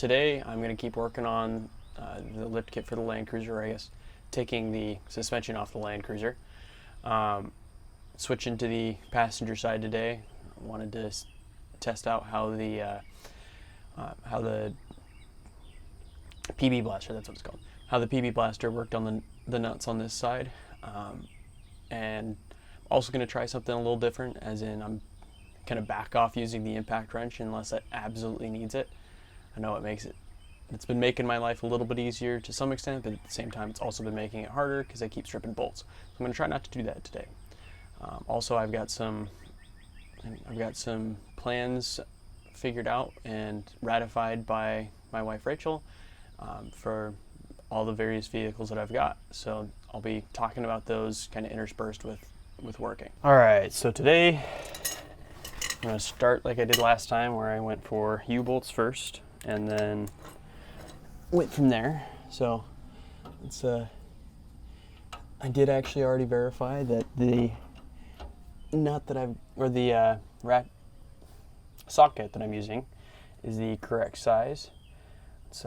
today I'm going to keep working on the lift kit for the Land Cruiser, I guess, taking the suspension off the Land Cruiser. Switching to the passenger side today. I wanted to test out how the PB blaster, that's what it's called, how the PB blaster worked on the nuts on this side. And also going to try something a little different, as in I'm kind of back off using the impact wrench unless it absolutely needs it. I know it's been making my life a little bit easier to some extent, but at the same time it's also been making it harder because I keep stripping bolts. So I'm going to try not to do that today. Also, I've got some plans figured out and ratified by my wife Rachel for all the various vehicles that I've got. So I'll be talking about those kind of interspersed with working. All right, so today I'm going to start like I did last time, where I went for U-bolts first and then went from there. So it's I did actually already verify that the nut that the socket that I'm using is the correct size. Let's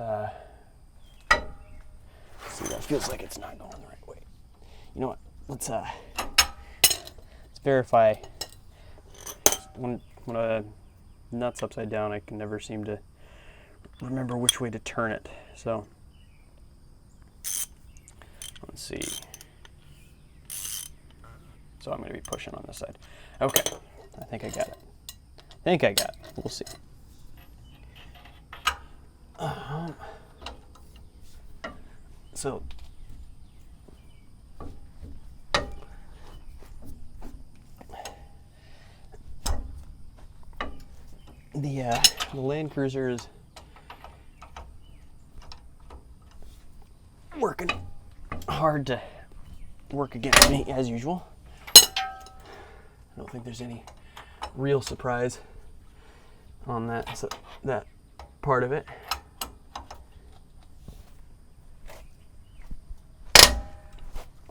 see, that feels like it's not going the right way. You know what? Let's verify. When a nut's upside down, I can never seem to remember which way to turn it. So let's see. So I'm going to be pushing on this side. Okay, I think I got it. We'll see. So the Land Cruiser is working hard to work against me as usual. I don't think there's any real surprise on that part of it.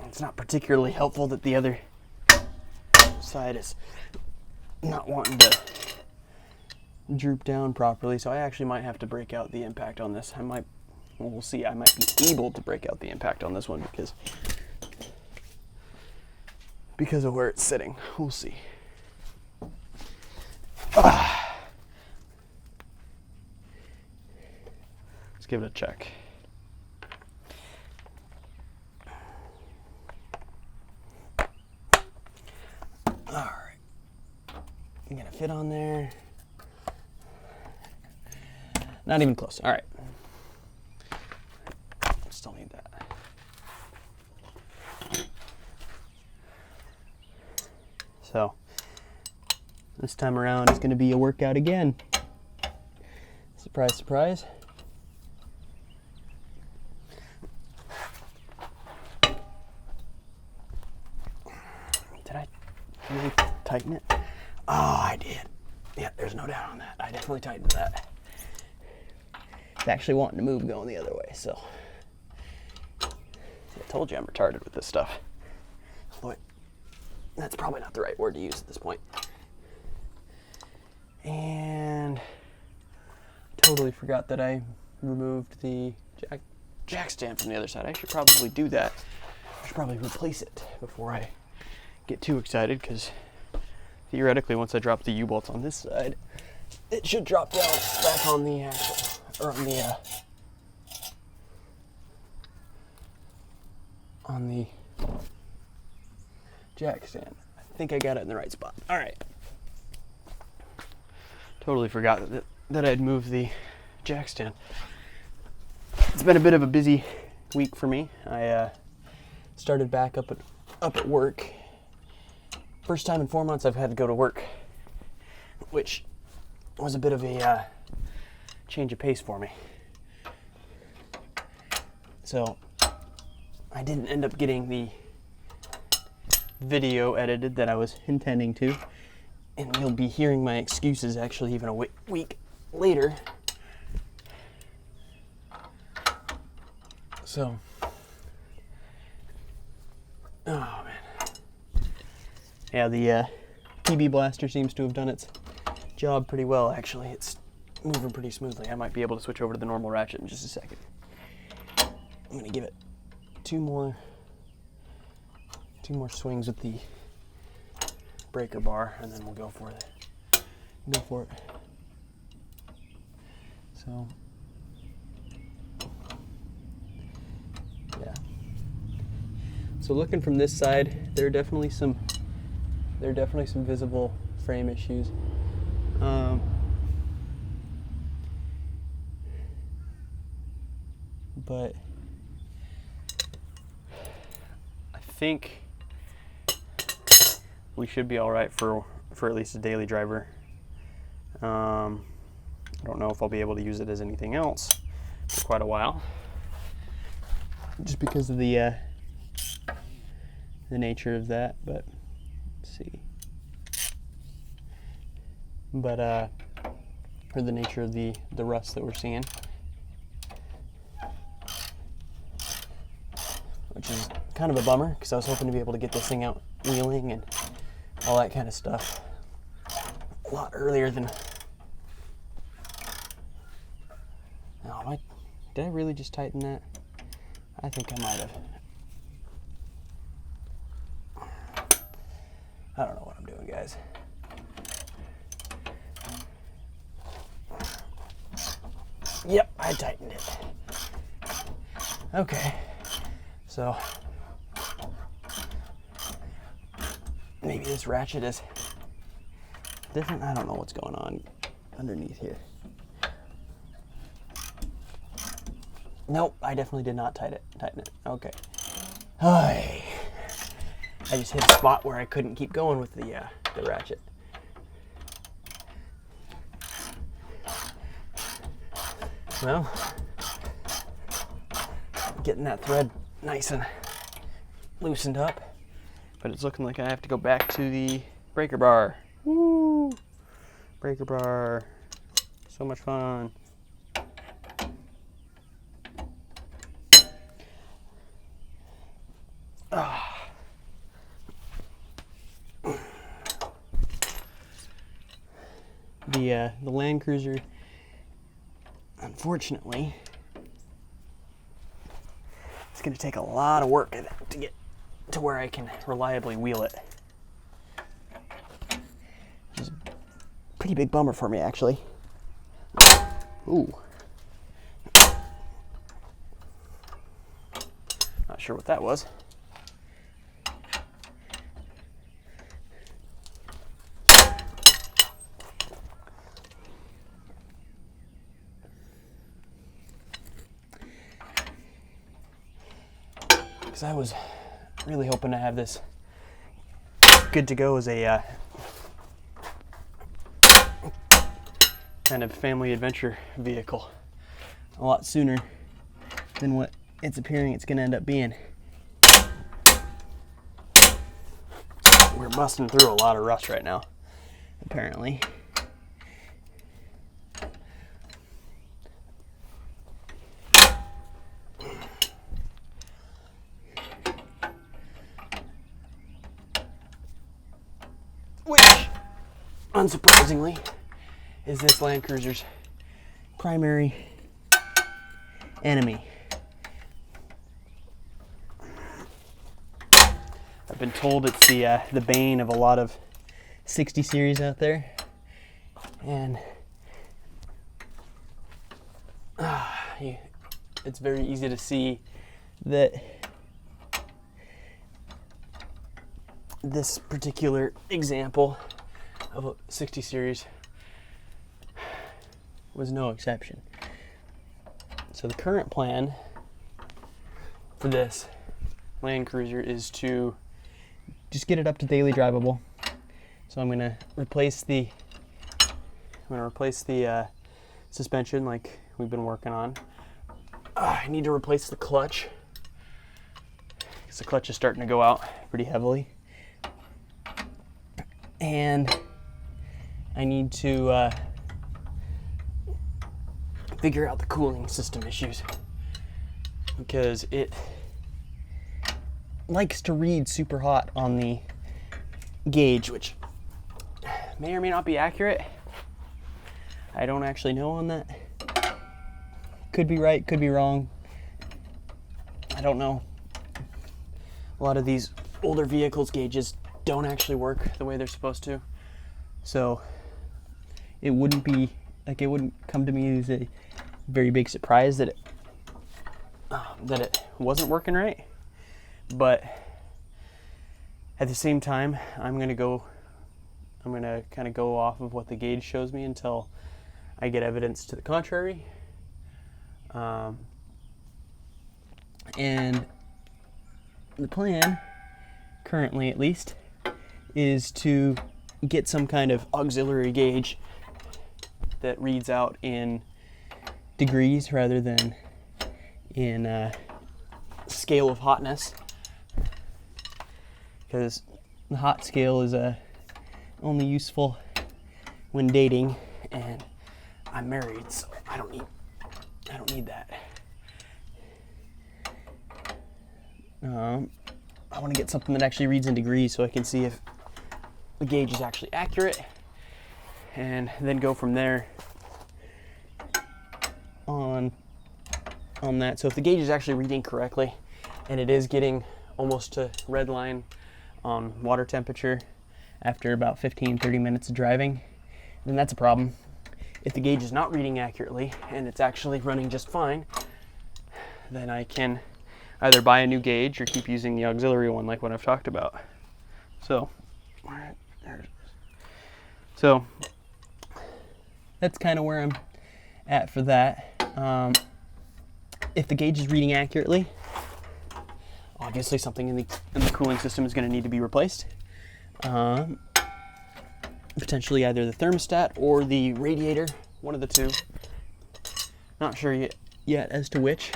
It's not particularly helpful that the other side is not wanting to droop down properly, so I actually might have to break out the impact on this. We'll see. I might be able to break out the impact on this one because of where it's sitting. We'll see. Let's give it a check. All right. I'm gonna fit on there. Not even close. All right. Still need that. So this time around it's going to be a workout again. Surprise, surprise. Did I really tighten it? Oh, I did. Yeah, there's no doubt on that. I definitely tightened that. It's actually wanting to move going the other way, so. See, I told you I'm retarded with this stuff. Although that's probably not the right word to use at this point. And totally forgot that I removed the jack stand from the other side. I should probably do that. I should probably replace it before I get too excited, because theoretically once I drop the U-bolts on this side, it should drop down back on the axle, or on the jack stand. I think I got it in the right spot. All right. Totally forgot that I'd moved the jack stand. It's been a bit of a busy week for me. I started back up at work. First time in 4 months I've had to go to work, which was a bit of a change of pace for me. So I didn't end up getting the video edited that I was intending to, and you'll be hearing my excuses actually even a week later. So, oh man. Yeah, the PB blaster seems to have done its job pretty well, actually. It's moving pretty smoothly. I might be able to switch over to the normal ratchet in just a second. I'm gonna give it two more swings with the breaker bar, and then we'll go for it. So, yeah. So looking from this side, there are definitely some visible frame issues. But I think we should be all right for at least a daily driver. I don't know if I'll be able to use it as anything else for quite a while, just because of the nature of that. But let's see. But or the nature of the rust that we're seeing, which is kind of a bummer because I was hoping to be able to get this thing out wheeling and all that kind of stuff a lot earlier than. Oh, did I really just tighten that? I think I might have. I don't know what I'm doing, guys. Yep, I tightened it. Okay, so maybe this ratchet is different. I don't know what's going on underneath here. Nope, I definitely did not tighten it. Okay. I just hit a spot where I couldn't keep going with the ratchet. Well, getting that thread nice and loosened up, but it's looking like I have to go back to the breaker bar. Woo! Breaker bar. So much fun. The Land Cruiser, unfortunately, it's going to take a lot of work to get to where I can reliably wheel it. Which is a pretty big bummer for me, actually. Ooh. Not sure what that was. Because I was really hoping to have this good to go as a kind of family adventure vehicle a lot sooner than what it's appearing it's going to end up being. We're busting through a lot of rust right now, apparently. Which, unsurprisingly, is this Land Cruiser's primary enemy. I've been told it's the bane of a lot of 60 series out there, and it's very easy to see that this particular example of a 60 series was no exception. So the current plan for this Land Cruiser is to just get it up to daily drivable. So I'm gonna replace the suspension like we've been working on. I need to replace the clutch because the clutch is starting to go out pretty heavily. And I need to figure out the cooling system issues because it likes to read super hot on the gauge, which may or may not be accurate. I don't actually know on that. Could be right, could be wrong. I don't know. A lot of these older vehicles gauges don't actually work the way they're supposed to. So it wouldn't come to me as a very big surprise that it wasn't working right. But at the same time, I'm gonna kind of go off of what the gauge shows me until I get evidence to the contrary. And the plan, currently at least, is to get some kind of auxiliary gauge that reads out in degrees rather than in scale of hotness, because the hot scale is only useful when dating, and I'm married, so I don't need that. I want to get something that actually reads in degrees so I can see if the gauge is actually accurate, and then go from there on that. So if the gauge is actually reading correctly and it is getting almost to red line on water temperature after about 15-30 minutes of driving, then that's a problem. If the gauge is not reading accurately and it's actually running just fine, then I can either buy a new gauge or keep using the auxiliary one like what I've talked about. So that's kind of where I'm at for that. If the gauge is reading accurately, obviously something in the cooling system is going to need to be replaced. Potentially either the thermostat or the radiator, one of the two. Not sure yet as to which.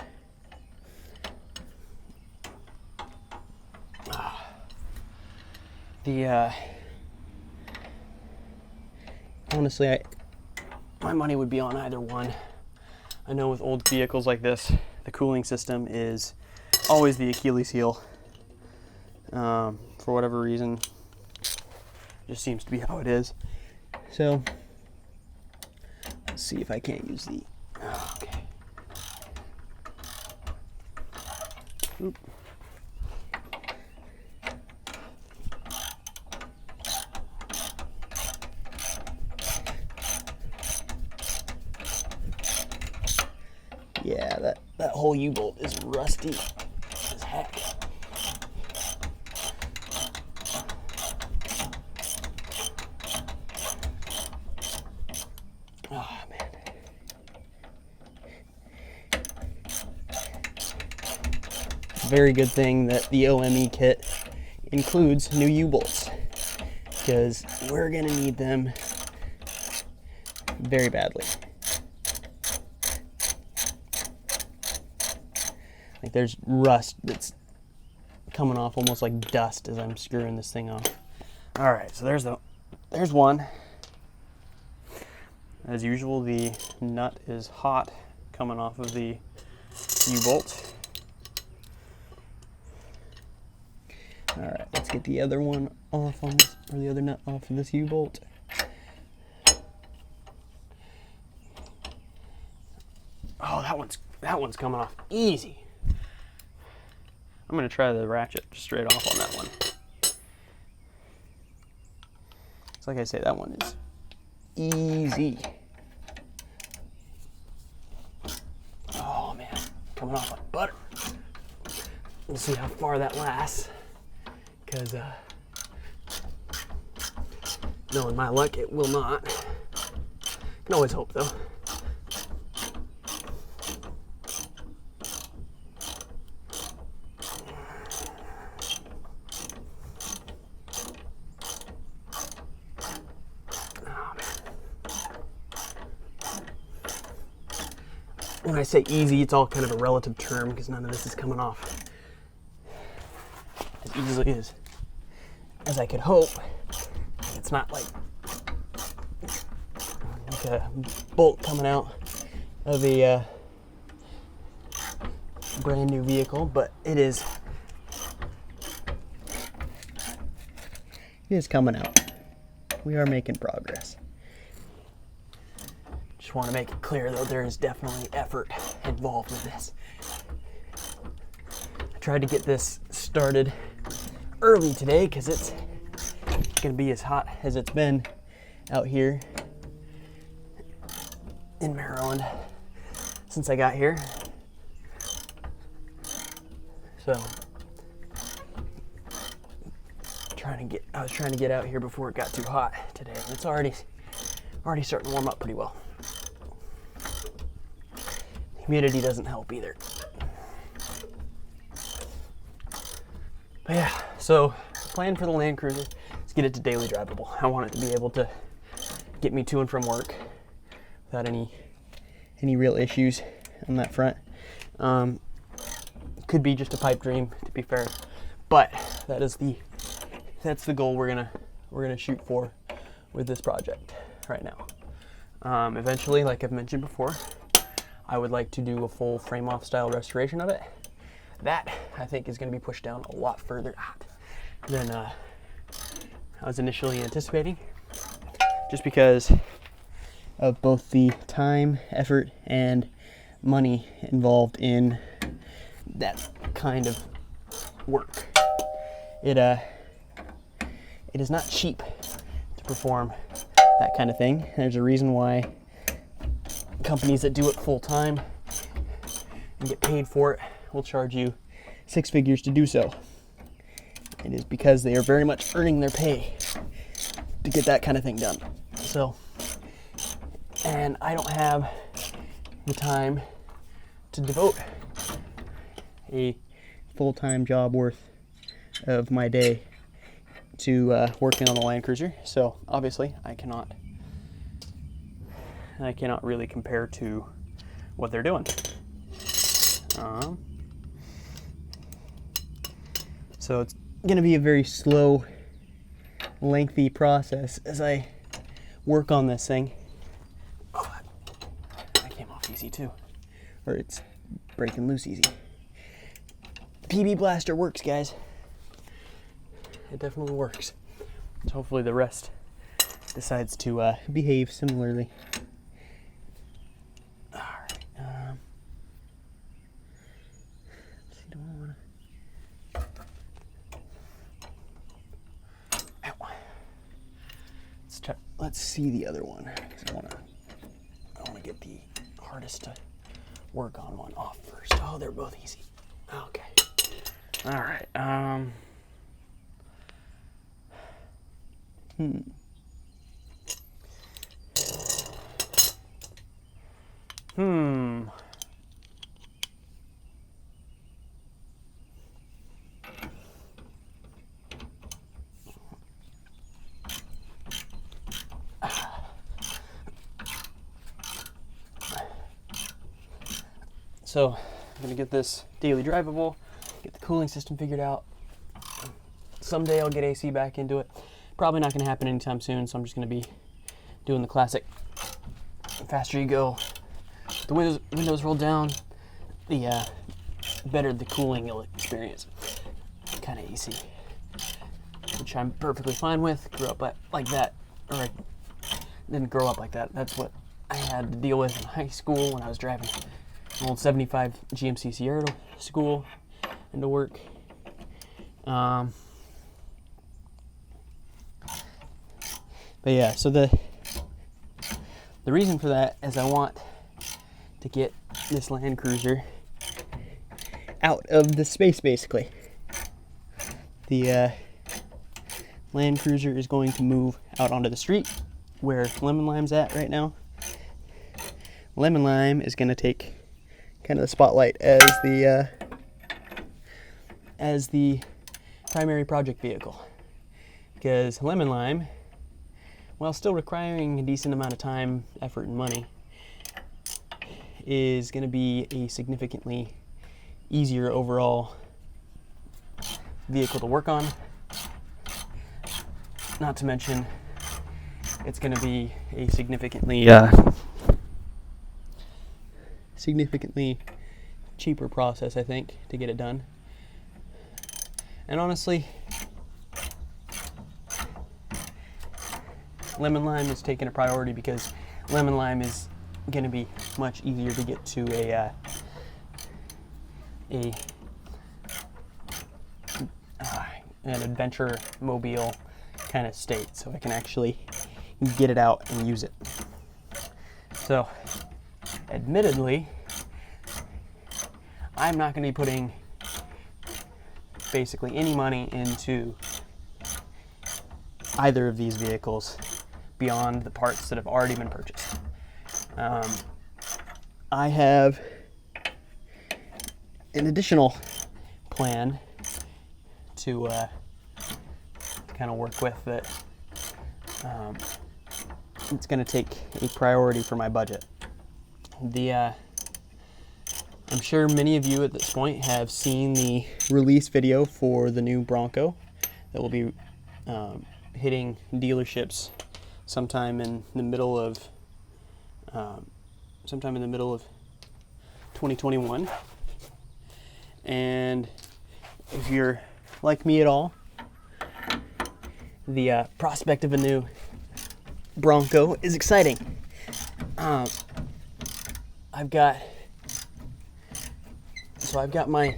Honestly, my money would be on either one. I know with old vehicles like this, the cooling system is always the Achilles heel. For whatever reason, just seems to be how it is. So let's see if I can't use the okay. Oop. Yeah, that whole U-bolt is rusty as heck. Oh, man. Very good thing that the OME kit includes new U-bolts, because we're going to need them very badly. Like, there's rust that's coming off almost like dust as I'm screwing this thing off. All right, so there's one. As usual, the nut is hot coming off of the U-bolt. All right, let's get the other one off on this, or the other nut off of this U-bolt. Oh, that one's coming off easy. I'm going to try the ratchet just straight off on that one. It's like I say, that one is easy. Oh man, coming off like butter. We'll see how far that lasts, because knowing my luck, it will not. Can always hope though. When I say easy, it's all kind of a relative term, because none of this is coming off as easily as I could hope. It's not like a bolt coming out of a brand new vehicle, but it is coming out. We are making progress. Just want to make it clear, though, there is definitely effort involved with this. I tried to get this started early today because it's going to be as hot as it's been out here in Maryland since I got here. So I was trying to get out here before it got too hot today, and it's already starting to warm up pretty well. Humidity doesn't help either. But yeah, so plan for the Land Cruiser is get it to daily drivable. I want it to be able to get me to and from work without any real issues on that front. Could be just a pipe dream, to be fair, but that's the goal we're gonna shoot for with this project right now. Eventually, like I've mentioned before, I would like to do a full frame-off style restoration of it. That, I think, is going to be pushed down a lot further than I was initially anticipating, just because of both the time, effort, and money involved in that kind of work. It is not cheap to perform that kind of thing. There's a reason why companies that do it full time and get paid for it will charge you six figures to do so. It is because they are very much earning their pay to get that kind of thing done. So, and I don't have the time to devote a full-time job worth of my day to working on the Land Cruiser. So obviously I cannot really compare to what they're doing. So it's going to be a very slow, lengthy process as I work on this thing. Oh, that came off easy too. Or it's breaking loose easy. PB Blaster works, guys. It definitely works. So hopefully the rest decides to behave similarly. Alright. Let's see, do I want to... Let's see the other one, because I want to get the hardest to work on one off first. Oh, they're both easy. Okay. All right. So I'm gonna get this daily drivable, get the cooling system figured out. Someday I'll get AC back into it. Probably not gonna happen anytime soon, so I'm just gonna be doing the classic. The faster you go, the windows roll down, the better the cooling you'll experience. Kind of AC, which I'm perfectly fine with. Grew up like that, or I didn't grow up like that. That's what I had to deal with in high school when I was driving an old 75 GMC Sierra to school and to work. But yeah, so the reason for that is I want to get this Land Cruiser out of the space, basically. The Land Cruiser is going to move out onto the street where Lemon Lime's at right now. Lemon Lime is going to take kind of the spotlight as the primary project vehicle, because Lemon Lime, while still requiring a decent amount of time, effort, and money, is going to be a significantly easier overall vehicle to work on. Not to mention, it's going to be a significantly cheaper process, I think, to get it done. And honestly, Lemon Lime is taking a priority because Lemon Lime is going to be much easier to get to an adventure mobile kind of state, so I can actually get it out and use it. So, admittedly, I'm not going to be putting basically any money into either of these vehicles beyond the parts that have already been purchased. I have an additional plan to kind of work with that it's going to take a priority for my budget. I'm sure many of you at this point have seen the release video for the new Bronco that will be hitting dealerships sometime in the middle of 2021. And if you're like me at all, the prospect of a new Bronco is exciting. I've got my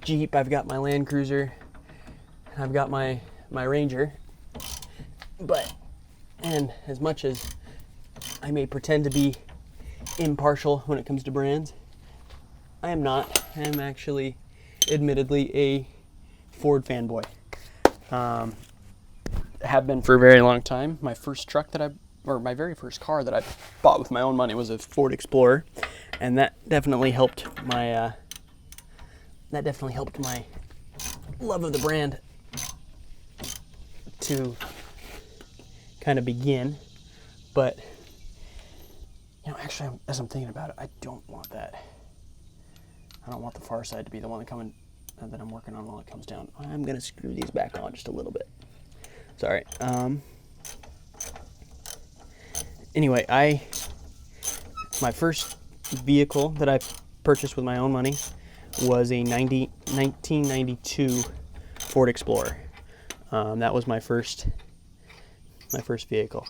Jeep, I've got my Land Cruiser, I've got my Ranger, and as much as I may pretend to be impartial when it comes to brands, I am not. I am actually, admittedly, a Ford fanboy. Have been for a very long time. My first my very first car that I bought with my own money was a Ford Explorer, and that definitely helped my love of the brand to kind of begin. But actually, as I'm thinking about it, I don't want that. I don't want the far side to be the one that I'm working on while it comes down. I'm gonna screw these back on just a little bit. Sorry. Anyway, my first vehicle that I purchased with my own money was a 1992 Ford Explorer. That was my first vehicle.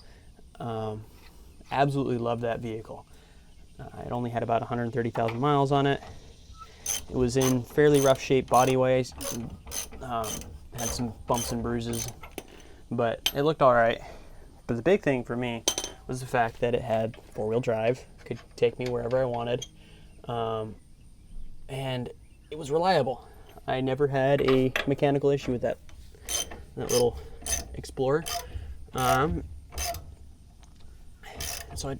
Absolutely loved that vehicle. It only had about 130,000 miles on it. It was in fairly rough shape body-wise. Had some bumps and bruises, but it looked all right. But the big thing for me was the fact that it had four-wheel drive, could take me wherever I wanted, and it was reliable. I never had a mechanical issue with that little Explorer. So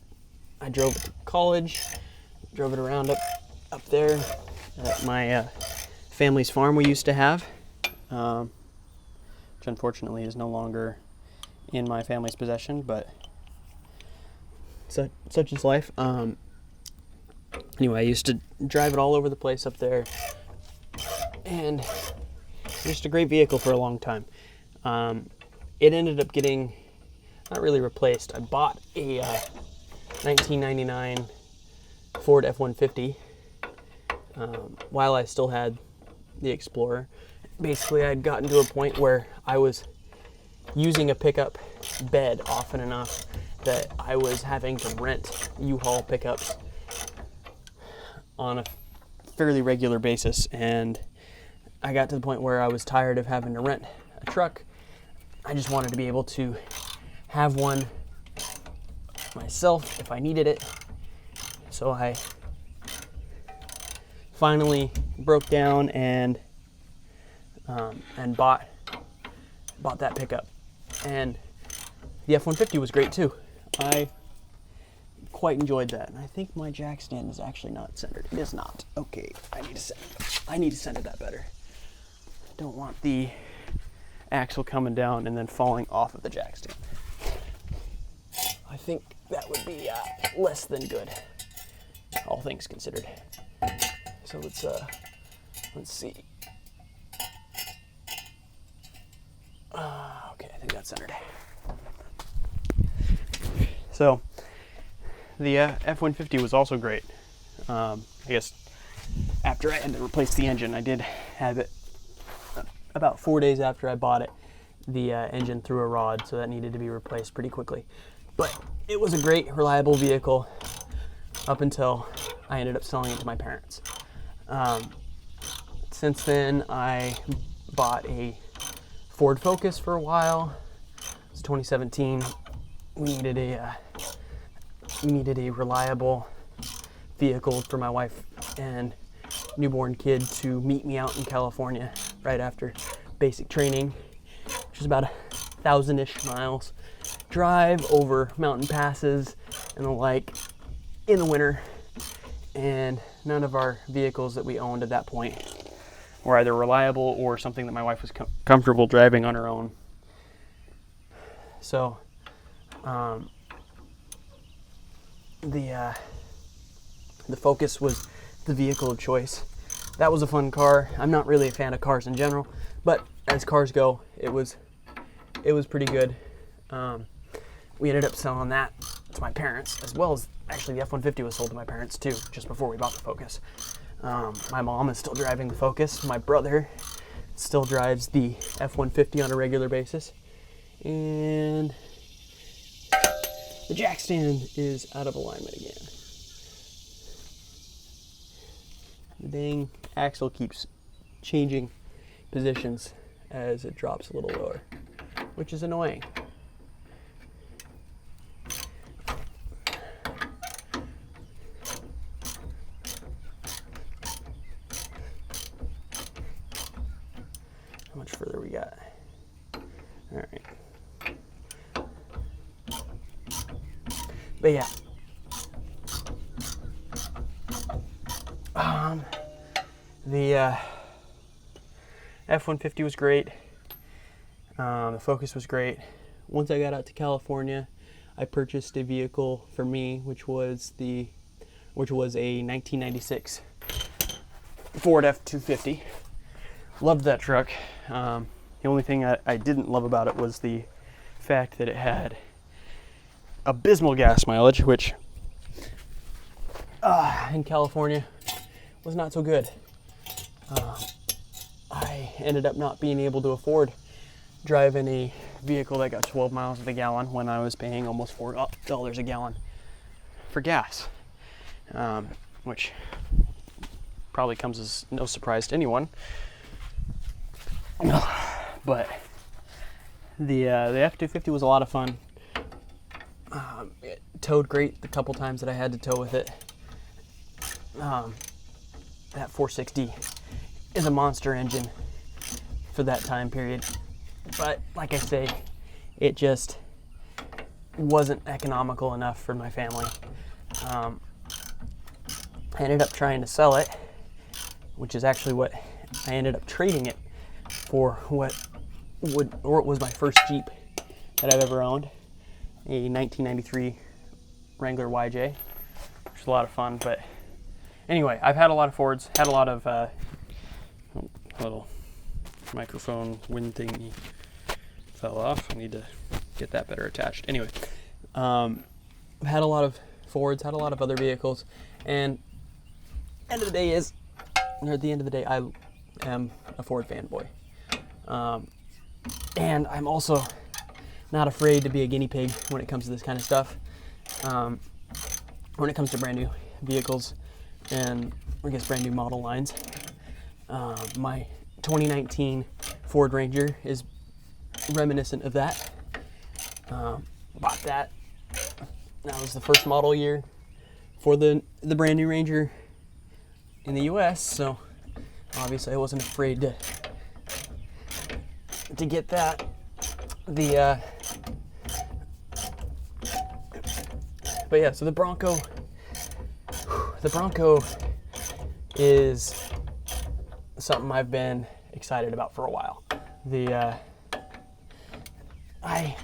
I drove it to college, drove it around up there at my family's farm we used to have, which unfortunately is no longer in my family's possession, but such is life. Anyway, I used to drive it all over the place up there, and it was just a great vehicle for a long time. It ended up getting not really replaced. I bought a 1999 Ford F-150 while I still had the Explorer. Basically, I'd gotten to a point where I was using a pickup bed often enough that I was having to rent U-Haul pickups on a fairly regular basis, and I got to the point where I was tired of having to rent a truck. I just wanted to be able to have one myself if I needed it. So I finally broke down and bought that pickup. And the F-150 was great too. I quite enjoyed that. And I think my jack stand is actually not centered. It is not. Okay, I need to center that better. I don't want the axle coming down and then falling off of the jack stand. I think that would be less than good, all things considered. So let's see. Okay, I think that's centered. So the F-150 was also great. I guess after I had to replace the engine, I did have it about 4 days after I bought it. The engine threw a rod, so that needed to be replaced pretty quickly. But it was a great, reliable vehicle up until I ended up selling it to my parents. Since then, I bought a Ford Focus for a while. It was 2017. We needed a reliable vehicle for my wife and newborn kid to meet me out in California right after basic training, which is about 1,000-ish miles drive over mountain passes and the like in the winter. And none of our vehicles that we owned at that point were either reliable or something that my wife was comfortable driving on her own. So the Focus was the vehicle of choice. That was a fun car. I'm not really a fan of cars in general, but as cars go, it was pretty good. We ended up selling that to my parents, as well as actually the F-150 was sold to my parents too, just before we bought the Focus. My mom is still driving the Focus. My brother still drives the F-150 on a regular basis. And the jack stand is out of alignment again. The dang axle keeps changing positions as it drops a little lower, which is annoying. How much further we got? All right. But yeah. The F-150 was great. The Focus was great. Once I got out to California, I purchased a vehicle for me, which was a 1996 Ford F-250. Loved that truck. The only thing I didn't love about it was the fact that it had abysmal gas mileage, which in California was not so good. I ended up not being able to afford driving a vehicle that got 12 miles to the gallon when I was paying almost $4 a gallon for gas, which probably comes as no surprise to anyone. But the F-250 was a lot of fun. It towed great the couple times that I had to tow with it. That 460 is a monster engine for that time period. But like I say, it just wasn't economical enough for my family. I ended up trying to sell it, which is actually what I ended up trading it for. It was my first Jeep that I've ever owned, a 1993 Wrangler YJ, which was a lot of fun. But anyway, I've had a lot of Fords, had a lot of little microphone wind thingy fell off. I need to get that better attached. Anyway, I've had a lot of Fords, had a lot of other vehicles, and at the end of the day, I am a Ford fanboy. And I'm also not afraid to be a guinea pig when it comes to this kind of stuff. When it comes to brand new vehicles and I guess brand new model lines. My 2019 Ford Ranger is reminiscent of that. Bought that. That was the first model year for the brand new Ranger in the US, so obviously I wasn't afraid to get that. But yeah, so the Bronco is something I've been excited about for a while. I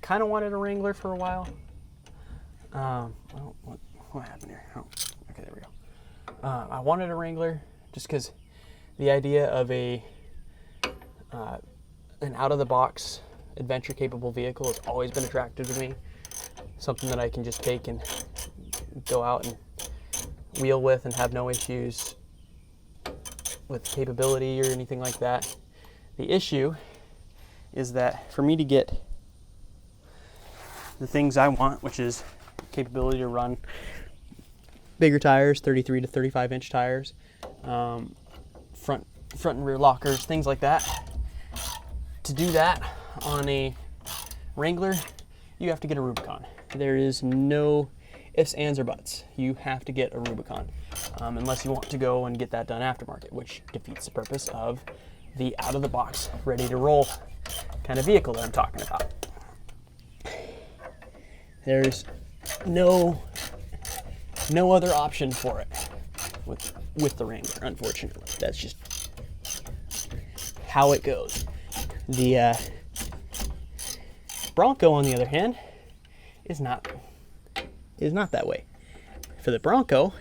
kind of wanted a Wrangler for a while. What happened here? Oh, okay, there we go. I wanted a Wrangler just because the idea of an out-of-the-box adventure-capable vehicle has always been attractive to me. Something that I can just take and go out and wheel with and have no issues with capability or anything like that. The issue is that for me to get the things I want, which is capability to run bigger tires, 33 to 35 inch tires, front and rear lockers, things like that. To do that on a Wrangler, you have to get a Rubicon. There is no ifs, ands, or buts. You have to get a Rubicon, unless you want to go and get that done aftermarket, which defeats the purpose of the out-of-the-box, ready-to-roll kind of vehicle that I'm talking about. There's no other option for it with the Wrangler, unfortunately. That's just how it goes. The Bronco, on the other hand, is not that way. For the Bronco,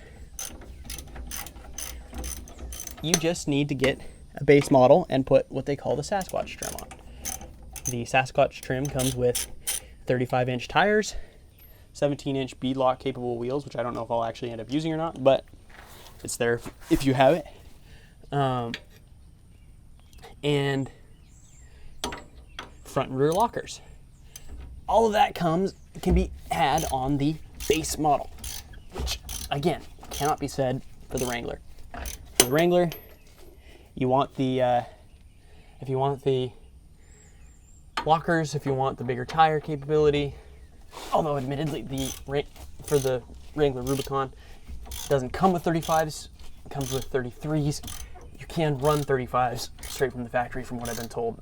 you just need to get a base model and put what they call the Sasquatch trim on. The Sasquatch trim comes with 35-inch tires, 17-inch beadlock capable wheels, which I don't know if I'll actually end up using or not, but it's there if you have it. And front and rear lockers. All of that can be had on the base model, which again cannot be said for the Wrangler. For the Wrangler, you want the if you want the lockers, if you want the bigger tire capability, although admittedly for the Wrangler Rubicon doesn't come with 35s, it comes with 33s. You can run 35s straight from the factory, from what I've been told.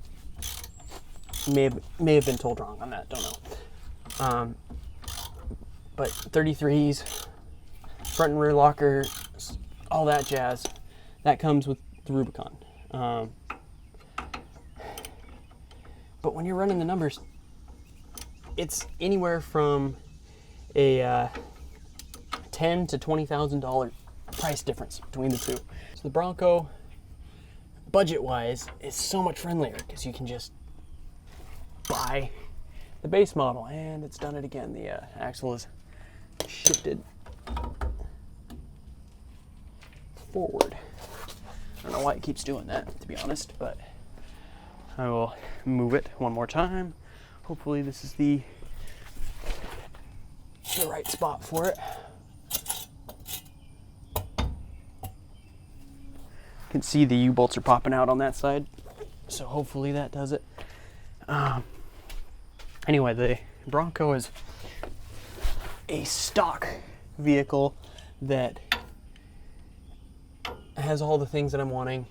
May have been told wrong on that, don't know. But 33s, front and rear locker, all that jazz, that comes with the Rubicon. But when you're running the numbers, it's anywhere from a $10,000 to $20,000 price difference between the two. So the Bronco, budget-wise, is so much friendlier because you can just buy the base model, and it's done it again. The axle is shifted forward. I don't know why it keeps doing that, to be honest, but I will move it one more time. Hopefully this is the right spot for it. You can see the U-bolts are popping out on that side, so hopefully that does it. Anyway, the Bronco is a stock vehicle that has all the things that I'm wanting,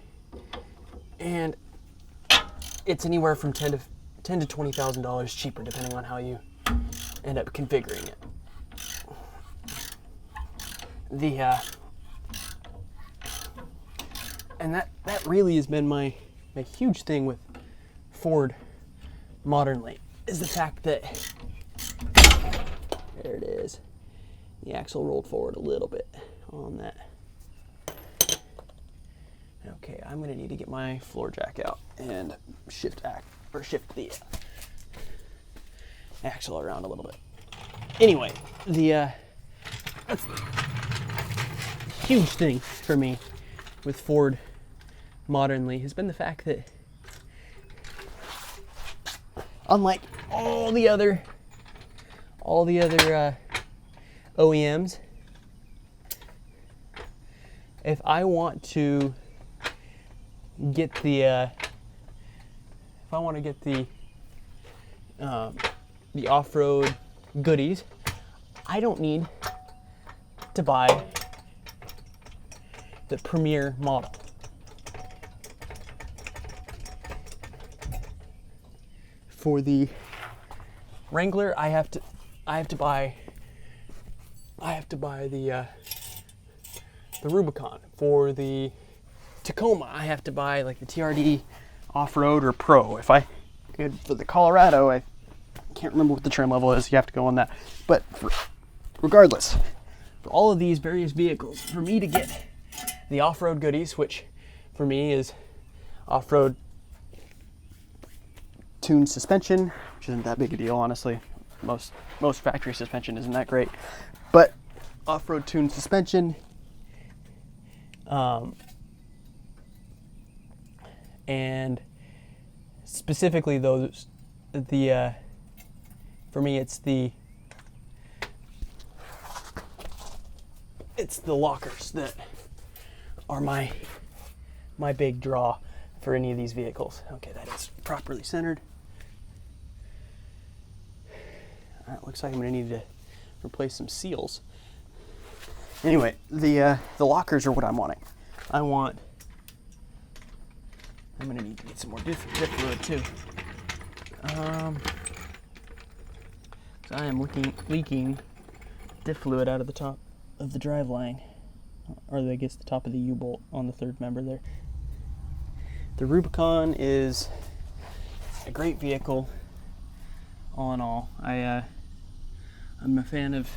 and it's anywhere from $10,000 to $20,000 cheaper, depending on how you end up configuring it. And that really has been my huge thing with Ford modernly, is the fact that, there it is, the axle rolled forward a little bit on that. Okay, I'm gonna need to get my floor jack out and shift the axle around a little bit. Anyway, that's a huge thing for me with Ford modernly has been the fact that, unlike all the other OEMs, if I want to get the off-road goodies, I don't need to buy the Premier model. For the Wrangler, I have to buy the Rubicon. For the Tacoma, I have to buy like the TRD Off-Road or Pro. For the Colorado, I can't remember what the trim level is. You have to go on that. But regardless, for all of these various vehicles, for me to get the off-road goodies, which for me is off-road tuned suspension, which isn't that big a deal, honestly. Most factory suspension isn't that great, but off-road tuned suspension, and specifically the For me, it's the lockers that are my big draw for any of these vehicles. Okay, that is properly centered. It looks like I'm going to need to replace some seals. Anyway, the lockers are what I'm wanting. I'm going to need to get some more diff fluid too. So I am leaking diff fluid out of the top of the drive line, or I guess the top of the U-bolt on the third member there. The Rubicon is a great vehicle all in all. I'm a fan of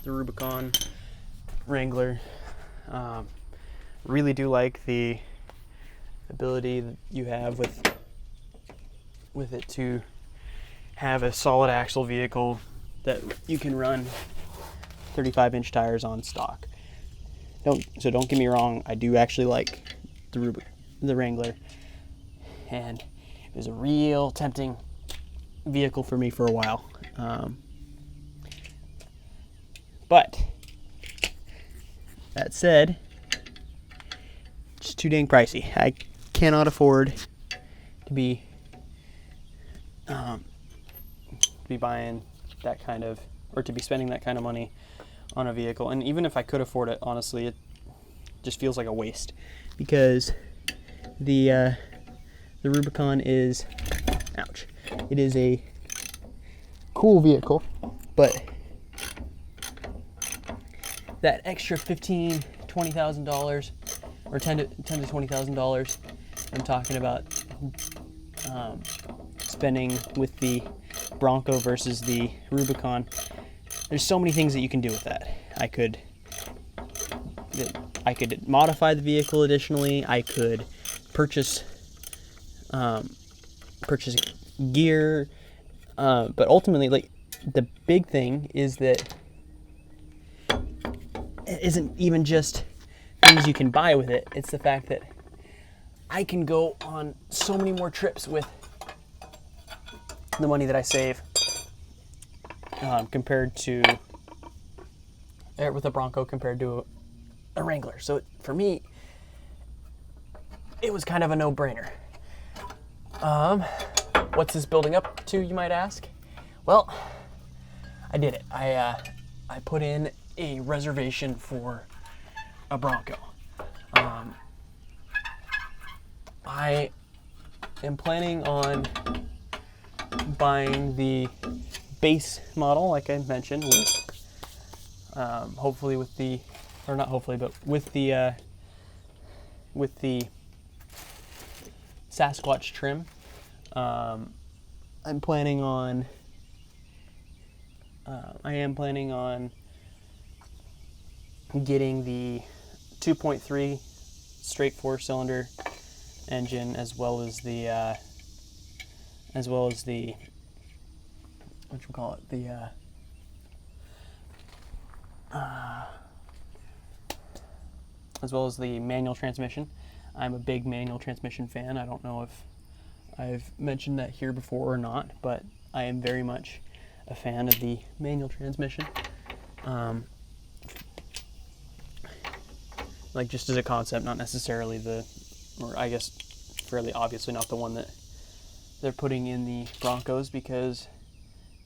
the Rubicon Wrangler. Really do like the ability that you have with it to have a solid axle vehicle that you can run 35-inch tires on stock. Don't get me wrong, I do actually like the Wrangler, and it was a real tempting vehicle for me for a while. But that said, it's too dang pricey. I cannot afford to be buying that kind of, or to be spending that kind of money on a vehicle. And even if I could afford it, honestly, it just feels like a waste, because the Rubicon is, ouch, it is a cool vehicle, but that extra $15,000-$20,000, or $10,000 to $20,000 I'm talking about spending with the Bronco versus the Rubicon, there's so many things that you can do with that. I could modify the vehicle additionally. I could purchase gear, but ultimately, like, the big thing is that it isn't even just things you can buy with it. It's the fact that I can go on so many more trips with the money that I save compared to with a Bronco compared to a Wrangler. So for me, it was kind of a no-brainer. What's this building up to, you might ask? Well, I did it. I put in a reservation for a Bronco. I am planning on buying the base model, like I mentioned, with hopefully with the, or not hopefully, but with the Sasquatch trim. I'm planning on I am planning on getting the 2.3 straight 4-cylinder engine, as well as the as well as the manual transmission. I'm a big manual transmission fan. I don't know if I've mentioned that here before or not, but I am very much a fan of the manual transmission. Like, just as a concept, not necessarily or I guess fairly obviously not the one that they're putting in the Broncos, because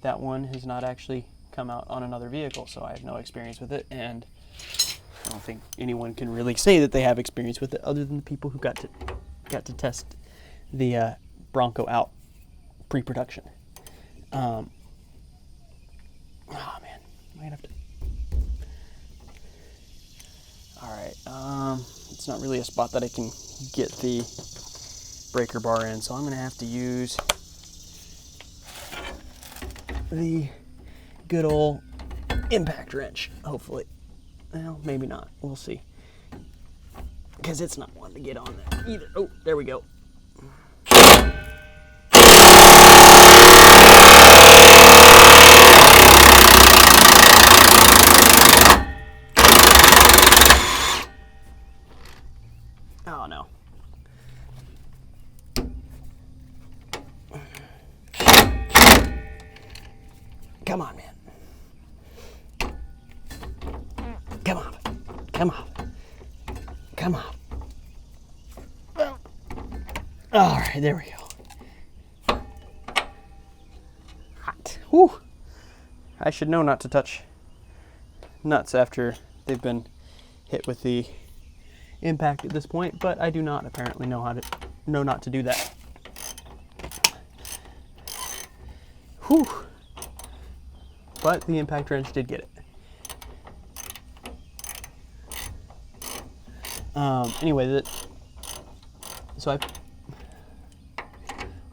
that one has not actually come out on another vehicle, so I have no experience with it, and I don't think anyone can really say that they have experience with it other than the people who got to test the Bronco out pre-production. Oh man, I might have to. All right, it's not really a spot that I can get the breaker bar in, so I'm gonna have to use the good old impact wrench, hopefully. Well, maybe not. We'll see. Because it's not one to get on there either. Oh, there we go. Oh, no. Come on. Come on. All right, there we go. Hot. Whew. I should know not to touch nuts after they've been hit with the impact at this point, but I do not apparently know not to do that. Whew. But the impact wrench did get it. Anyway, so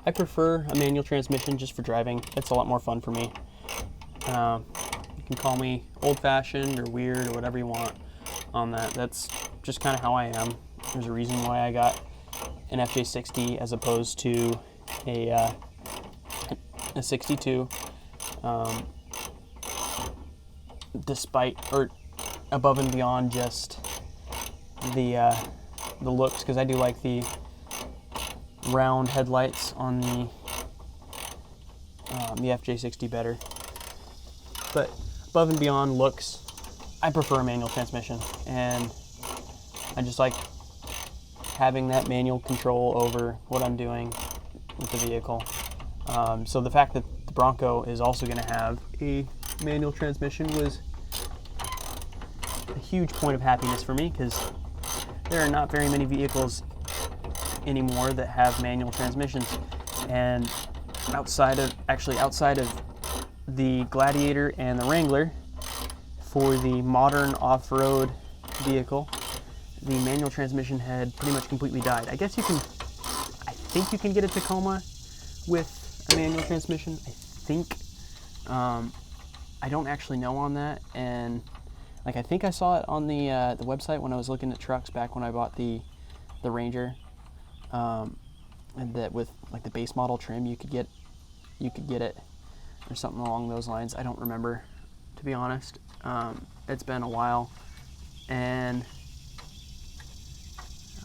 I prefer a manual transmission just for driving. It's a lot more fun for me. You can call me old-fashioned or weird or whatever you want on that. That's just kind of how I am. There's a reason why I got an FJ60 as opposed to a 62. Despite or above and beyond just the looks, because I do like the round headlights on the FJ60 better. But above and beyond looks, I prefer a manual transmission, and I just like having that manual control over what I'm doing with the vehicle. So the fact that the Bronco is also going to have a manual transmission was a huge point of happiness for me, because there are not very many vehicles anymore that have manual transmissions, and outside of the Gladiator and the Wrangler, for the modern off-road vehicle, the manual transmission had pretty much completely died. I think you can get a Tacoma with a manual transmission, I think. I don't actually know on that, and like I think I saw it on the website when I was looking at trucks back when I bought the Ranger, and that with like the base model trim you could get it or something along those lines. I don't remember, to be honest. It's been a while, and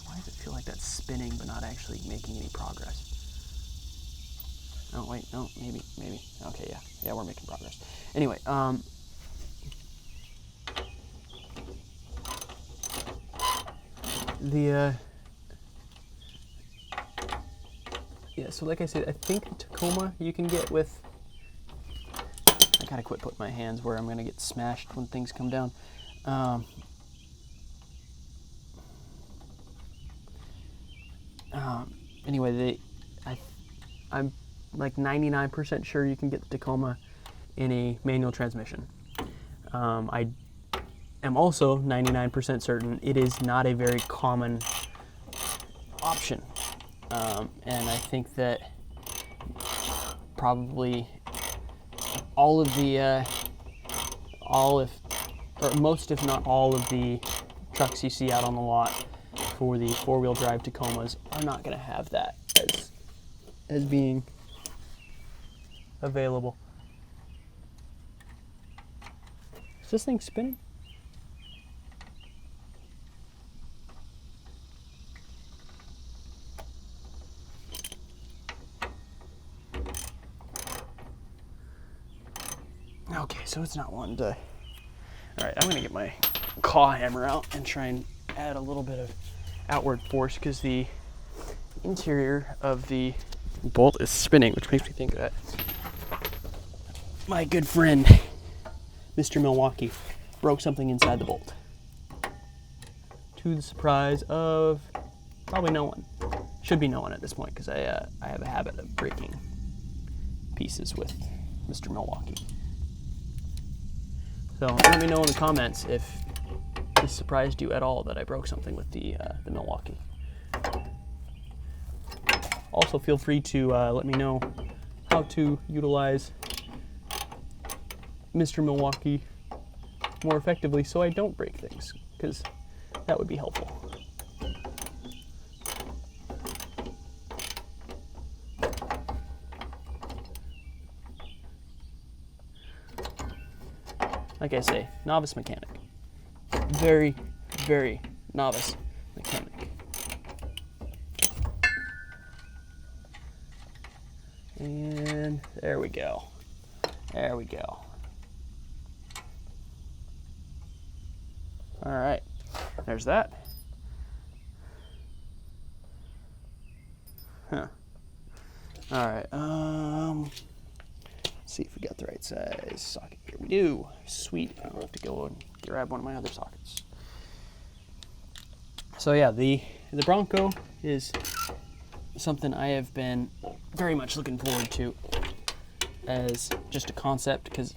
why does it feel like that's spinning but not actually making any progress? Oh wait, no, maybe. Okay, yeah, we're making progress. Anyway, so like I said, I think Tacoma you can get with. I gotta quit putting my hands where I'm gonna get smashed when things come down. Anyway, I'm like 99% sure you can get the Tacoma in a manual transmission. I am also 99% certain it is not a very common option. And I think that probably most if not all of the trucks you see out on the lot for the four-wheel drive Tacomas are not going to have that as being available. Is this thing spinning? Okay, so it's not wanting to. All right, I'm going to get my claw hammer out and try and add a little bit of outward force, because the interior of the bolt is spinning, which makes me think that my good friend Mr. Milwaukee broke something inside the bolt, to the surprise of probably no one. Should be no one at this point, because I have a habit of breaking pieces with Mr. Milwaukee. So let me know in the comments if this surprised you at all that I broke something with the Milwaukee. Also, feel free to let me know how to utilize Mr. Milwaukee more effectively so I don't break things, because that would be helpful. Like I say, novice mechanic. Very, very novice mechanic. And there we go. There we go. All right. there's that. Huh. All right. Let's see if we got the right size socket here. We do. Sweet. I'll have to go and grab one of my other sockets. So yeah, the Bronco is something I have been very much looking forward to as just a concept, because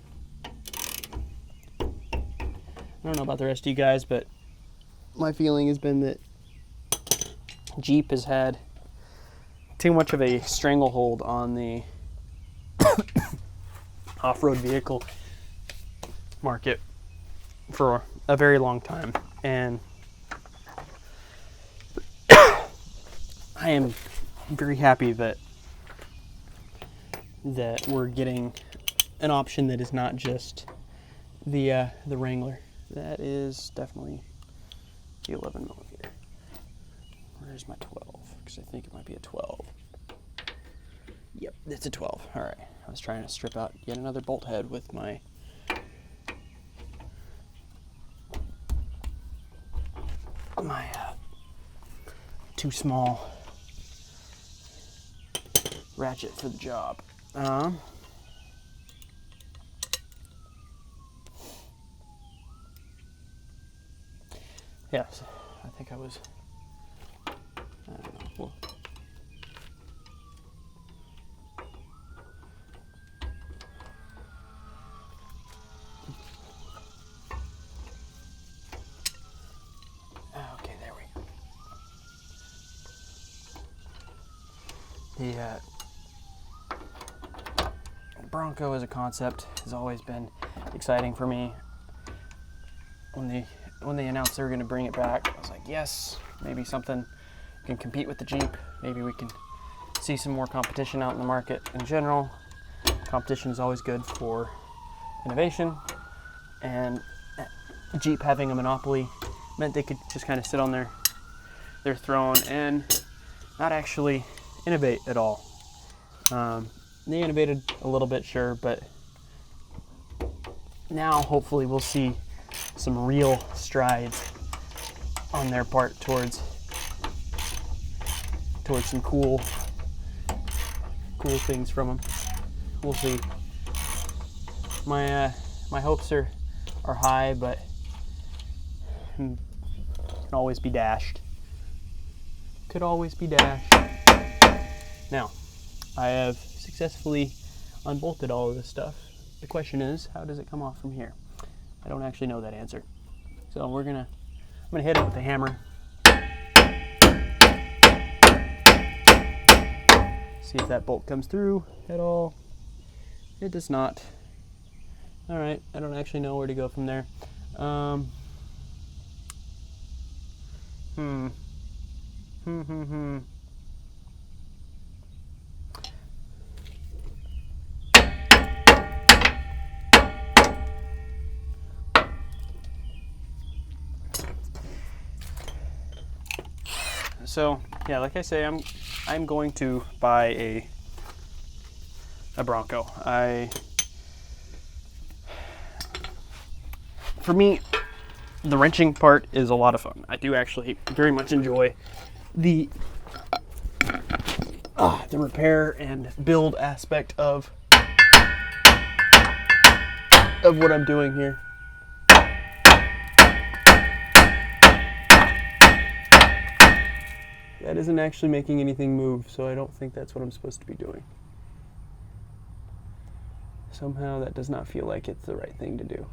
I don't know about the rest of you guys, but my feeling has been that Jeep has had too much of a stranglehold on the off-road vehicle market for a very long time, and I am very happy that we're getting an option that is not just the Wrangler. That is definitely the 11 millimeter. Where's my 12? Because I think it might be a 12. Yep, it's a 12. All right. I was trying to strip out yet another bolt head with my too small ratchet for the job. Yes, I think I was. I don't know. Well, okay, there we go. The Bronco as a concept has always been exciting for me. When they announced they were going to bring it back, I was like, yes, maybe something can compete with the Jeep. Maybe we can see some more competition out in the market in general. Competition is always good for innovation, and Jeep having a monopoly meant they could just kind of sit on their throne and not actually innovate at all. They innovated a little bit, sure, but now hopefully we'll see some real strides on their part towards some cool things from them. We'll see. My hopes are high, but can always be dashed. Could always be dashed. Now, I have successfully unbolted all of this stuff. The question is, how does it come off from here? I don't actually know that answer. So I'm gonna hit it with a hammer. See if that bolt comes through at all. It does not. All right, I don't actually know where to go from there. So yeah, like I say, I'm going to buy a Bronco. For me, the wrenching part is a lot of fun. I do actually very much enjoy the repair and build aspect of what I'm doing here. That isn't actually making anything move, so I don't think that's what I'm supposed to be doing. Somehow that does not feel like it's the right thing to do.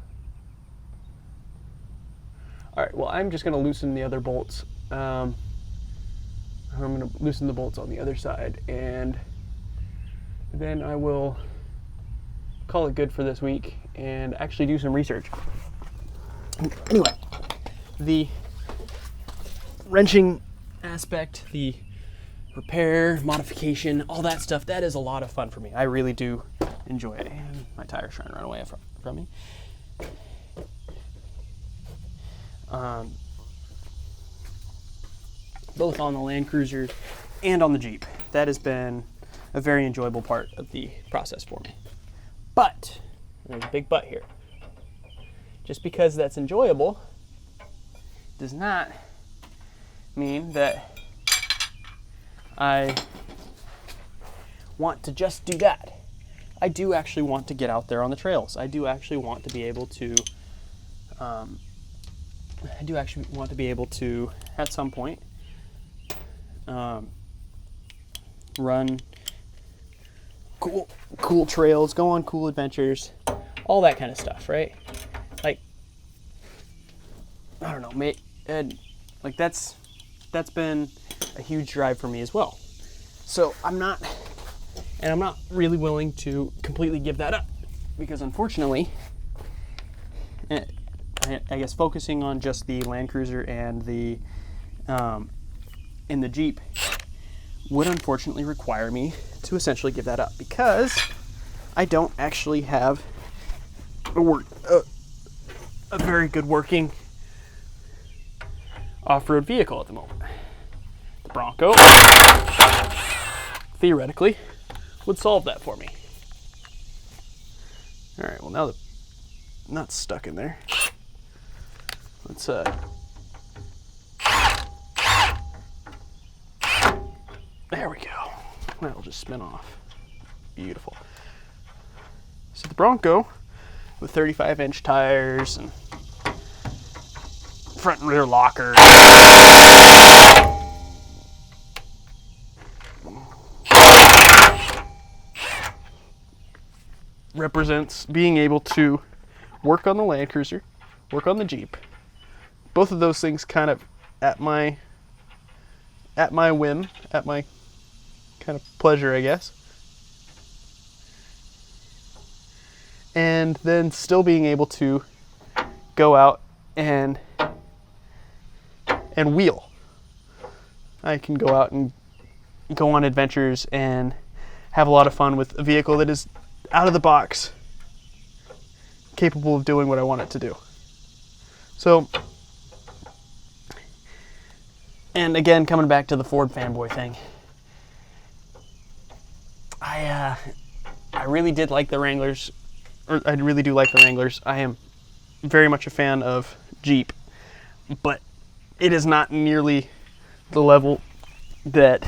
Alright, well, I'm just going to loosen the other bolts. I'm going to loosen the bolts on the other side, and then I will call it good for this week and actually do some research. Anyway, the wrenching aspect, the repair, modification, all that stuff, that is a lot of fun for me. I really do enjoy it. And my tire's trying to run away from me. Both on the Land Cruiser and on the Jeep. That has been a very enjoyable part of the process for me. But, there's a big but here. Just because that's enjoyable does not mean that I want to just do that. I do actually want to get out there on the trails. I do actually want to be able to at some point run cool trails, go on cool adventures, all that kind of stuff, right? Like, I don't know, mate, like that's been a huge drive for me as well. So I'm not really willing to completely give that up, because unfortunately, I guess focusing on just the Land Cruiser and the Jeep would unfortunately require me to essentially give that up, because I don't actually have a very good working off-road vehicle at the moment. The Bronco theoretically would solve that for me. All right, well, now the nut's stuck in there. Let's there we go. That'll just spin off. Beautiful. So the Bronco with 35-inch tires and front and rear lockers, represents being able to work on the Land Cruiser, work on the Jeep. Both of those things kind of at my whim, at my kind of pleasure, I guess. And then still being able to go out and wheel. I can go out and go on adventures and have a lot of fun with a vehicle that is out of the box, capable of doing what I want it to do. So, and again, coming back to the Ford fanboy thing, I really did like the Wranglers, or I really do like the Wranglers. I am very much a fan of Jeep, but it is not nearly the level that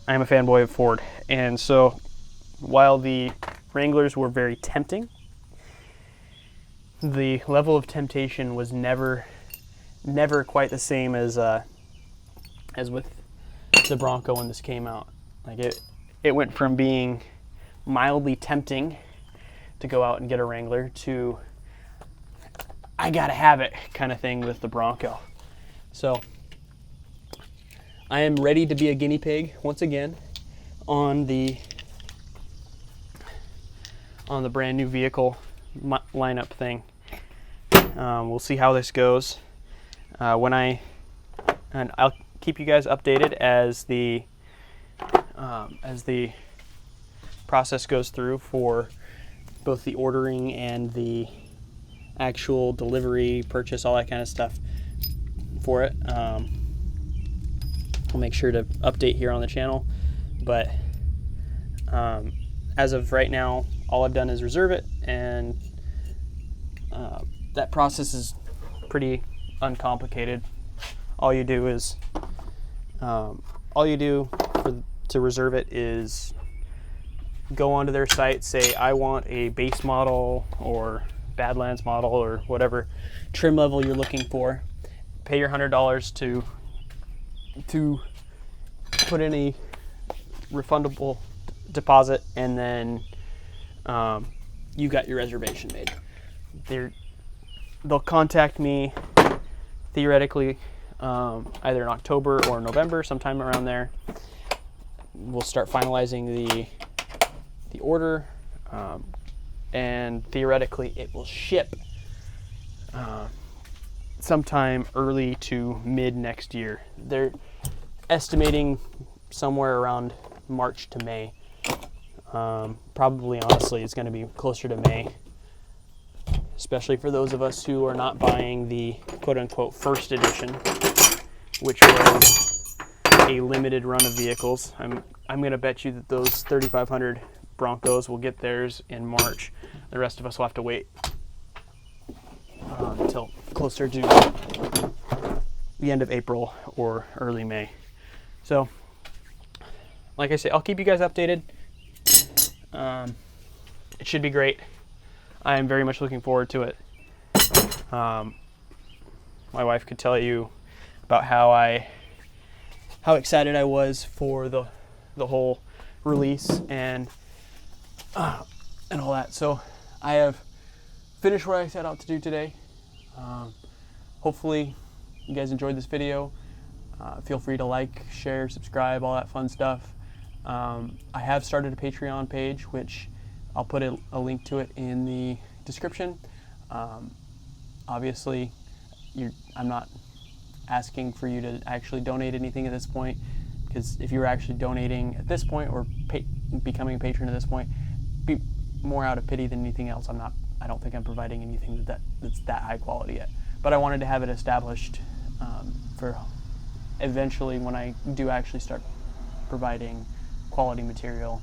I'm a fanboy of Ford. And so, while the Wranglers were very tempting, the level of temptation was never quite the same as with the Bronco when this came out. Like it went from being mildly tempting to go out and get a Wrangler to I gotta have it kind of thing with the Bronco. So I am ready to be a guinea pig once again on the brand new vehicle lineup thing. We'll see how this goes. And I'll keep you guys updated as the process goes through for both the ordering and the actual delivery, purchase, all that kind of stuff for it. I'll make sure to update here on the channel, but as of right now, all I've done is reserve it, and that process is pretty uncomplicated. All you do to reserve it is go onto their site, say I want a base model or Badlands model or whatever trim level you're looking for. Pay your $100 to put in a refundable deposit, and then you got your reservation made. They'll contact me theoretically either in October or November, sometime around there. We'll start finalizing the order, and theoretically it will ship sometime early to mid next year. They're estimating somewhere around March to May. Probably, honestly, it's going to be closer to May, especially for those of us who are not buying the quote-unquote first edition, which was a limited run of vehicles. I'm going to bet you that those 3,500 Broncos will get theirs in March. The rest of us will have to wait until closer to the end of April or early May. So, like I say, I'll keep you guys updated. It should be great. I am very much looking forward to it. My wife could tell you about how excited I was for the whole release and all that. So I have finished what I set out to do today. Hopefully you guys enjoyed this video. Feel free to like, share, subscribe, all that fun stuff. I have started a Patreon page, which I'll put a link to it in the description. Obviously, I'm not asking for you to actually donate anything at this point, because if you're actually donating at this point or becoming a patron at this point, be more out of pity than anything else. I don't think I'm providing anything that's that high quality yet. But I wanted to have it established for eventually when I do actually start providing quality material.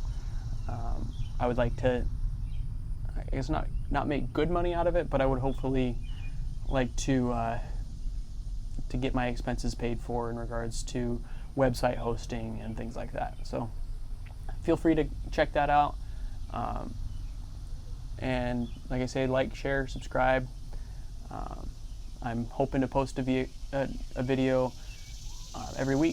I would like to, I guess not make good money out of it, but I would hopefully like to get my expenses paid for in regards to website hosting and things like that. So feel free to check that out. And like I say, like, share, subscribe. I'm hoping to post a video every week.